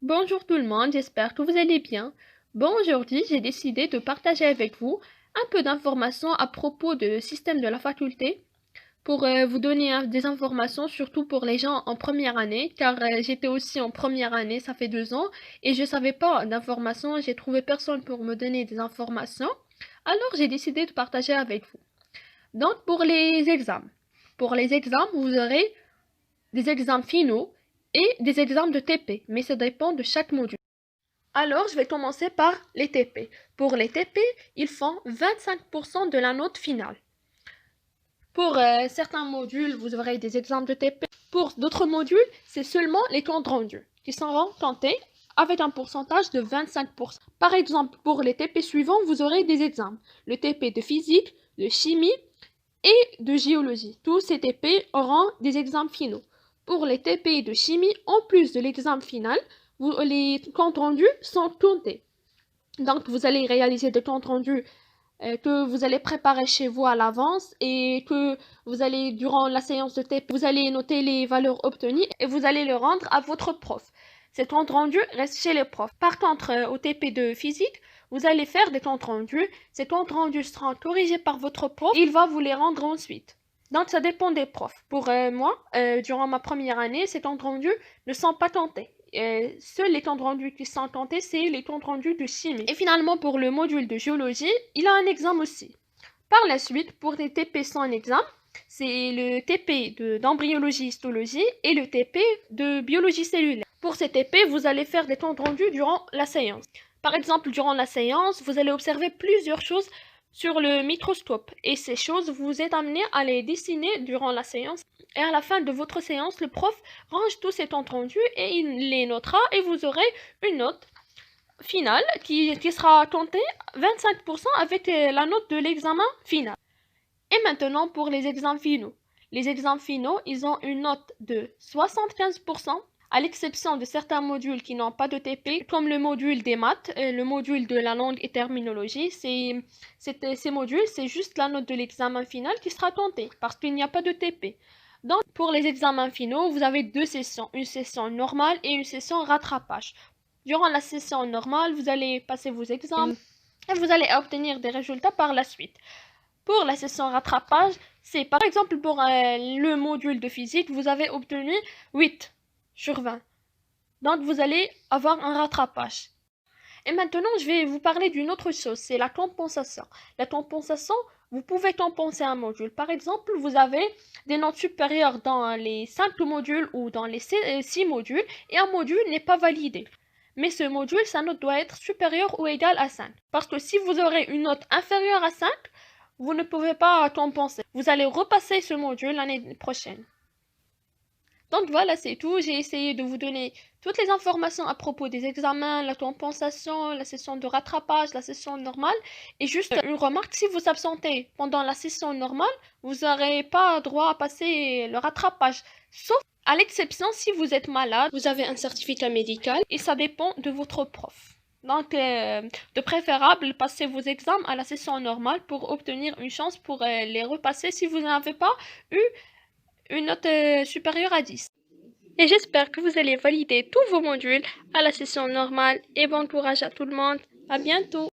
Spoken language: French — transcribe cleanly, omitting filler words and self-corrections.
Bonjour tout le monde, j'espère que vous allez bien. Bon, aujourd'hui, j'ai décidé de partager avec vous un peu d'informations à propos du système de la faculté pour vous donner des informations, surtout pour les gens en première année, car j'étais aussi en première année, ça fait 2 ans, et je ne savais pas d'informations, j'ai trouvé personne pour me donner des informations, alors j'ai décidé de partager avec vous. Donc, pour les examens, vous aurez des examens finaux et des examens de TP, mais ça dépend de chaque module. Alors, je vais commencer par les TP. Pour les TP, ils font 25% de la note finale. Pour certains modules, vous aurez des exemples de TP. Pour d'autres modules, c'est seulement les comptes rendus qui seront comptés avec un pourcentage de 25%. Par exemple, pour les TP suivants, vous aurez des exemples. Le TP de physique, de chimie et de géologie. Tous ces TP auront des exemples finaux. Pour les TP de chimie, en plus de l'examen final, les comptes rendus sont comptés. Donc, vous allez réaliser des comptes rendus que vous allez préparer chez vous à l'avance et que vous allez, durant la séance de TP, vous allez noter les valeurs obtenues et vous allez le rendre à votre prof. Ces comptes rendus restent chez les profs. Par contre, au TP de physique, vous allez faire des comptes rendus. Ces comptes rendus seront corrigés par votre prof et il va vous les rendre ensuite. Donc, ça dépend des profs. Pour moi, durant ma première année, ces comptes rendus ne sont pas comptés. Seuls les comptes rendus qui sont comptés, c'est les comptes rendus de chimie. Et finalement, pour le module de géologie, il a un examen aussi. Par la suite, pour les TP sans examen, c'est le TP d'embryologie histologie et le TP de biologie cellulaire. Pour ces TP, vous allez faire des comptes rendus durant la séance. Par exemple, durant la séance, vous allez observer plusieurs choses sur le microscope et ces choses, vous êtes amené à les dessiner durant la séance. Et à la fin de votre séance, le prof range tous ces comptes rendus et il les notera et vous aurez une note finale qui sera comptée 25% avec la note de l'examen final. Et maintenant pour les examens finaux. Les examens finaux, ils ont une note de 75%, à l'exception de certains modules qui n'ont pas de TP, comme le module des maths, le module de la langue et terminologie. Ces modules, c'est juste la note de l'examen final qui sera comptée, parce qu'il n'y a pas de TP. Donc, pour les examens finaux, vous avez deux sessions, une session normale et une session rattrapage. Durant la session normale, vous allez passer vos examens et vous allez obtenir des résultats par la suite. Pour la session rattrapage, c'est par exemple pour le module de physique, vous avez obtenu 8 sur 20. Donc vous allez avoir un rattrapage. Et maintenant, je vais vous parler d'une autre chose, c'est la compensation. La compensation, vous pouvez compenser un module. Par exemple, vous avez des notes supérieures dans les 5 modules ou dans les 6 modules et un module n'est pas validé. Mais ce module, sa note doit être supérieure ou égale à 5. Parce que si vous aurez une note inférieure à 5, vous ne pouvez pas compenser. Vous allez repasser ce module l'année prochaine. Donc voilà, c'est tout. J'ai essayé de vous donner toutes les informations à propos des examens, la compensation, la session de rattrapage, la session normale. Et juste une remarque, si vous absentez pendant la session normale, vous n'aurez pas droit à passer le rattrapage. Sauf à l'exception si vous êtes malade, vous avez un certificat médical et ça dépend de votre prof. Donc, de préférable, passez vos examens à la session normale pour obtenir une chance pour les repasser si vous n'avez pas eu une note supérieure à 10. Et j'espère que vous allez valider tous vos modules à la session normale et bon courage à tout le monde. À bientôt.